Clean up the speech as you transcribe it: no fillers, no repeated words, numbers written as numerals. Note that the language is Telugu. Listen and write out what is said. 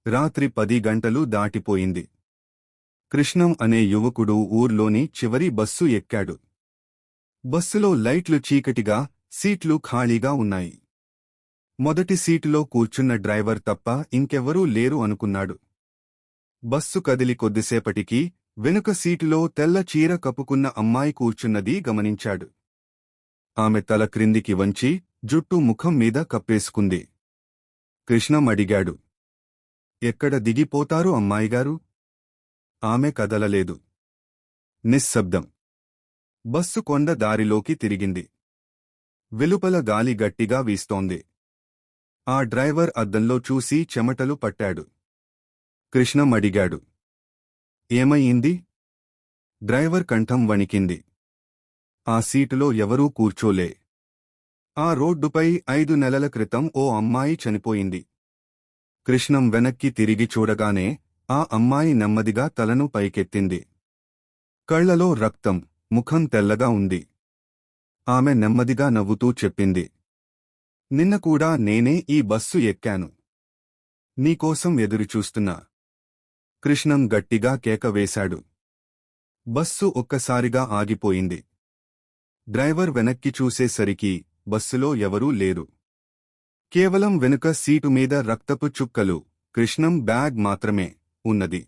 రాత్రి 10 గంటలు దాటిపోయింది. కృష్ణం అనే యువకుడు ఊర్లోని చివరి బస్సు ఎక్కాడు. బస్సులో లైట్లు చీకటిగా, సీట్లు ఖాళీగా ఉన్నాయి. మొదటి సీటులో కూర్చున్న డ్రైవర్ తప్ప ఇంకెవ్వరూ లేరు అనుకున్నాడు. బస్సు కదిలి కొద్దిసేపటికి వెనుక సీటులో తెల్ల చీర కప్పుకున్న అమ్మాయి కూర్చున్నది గమనించాడు. ఆమె తల క్రిందికి వంచి జుట్టు ముఖం మీద కప్పేసుకుంది. కృష్ణం అడిగాడు, ఎక్కడ దిగిపోతారు అమ్మాయిగారు? ఆమె కదలలేదు. నిశ్శబ్దం. బస్సు కొండ దారిలోకి తిరిగింది. వెలుపల గాలి గట్టిగా వీస్తోంది. ఆ డ్రైవర్ అద్దంలో చూసి చెమటలు పట్టాడు. కృష్ణం అడిగాడు, ఏమయ్యింది? డ్రైవర్ కంఠం వణికింది. ఆ సీటులో ఎవరూ కూర్చోలే. ఆ రోడ్డుపై 5 నెలల క్రితం ఓ అమ్మాయి చనిపోయింది. కృష్ణం వెనక్కి తిరిగి చూడగానే ఆ అమ్మాయి నెమ్మదిగా తలను పైకెత్తింది. కళ్లలో రక్తం, ముఖం తెల్లగా ఉంది. ఆమె నెమ్మదిగా నవ్వుతూ చెప్పింది, నిన్న కూడా నేనే ఈ బస్సు ఎక్కాను. నీకోసం ఎదురుచూస్తున్నా. కృష్ణం గట్టిగా కేక వేశాడు. బస్సు ఒక్కసారిగా ఆగిపోయింది. డ్రైవర్ వెనక్కి చూసేసరికి బస్సులో ఎవరూ లేరు. కేవలం వెనుక సీటు మీద రక్తపు చుక్కలు, కృష్ణం బ్యాగ్ మాత్రమే ఉన్నది.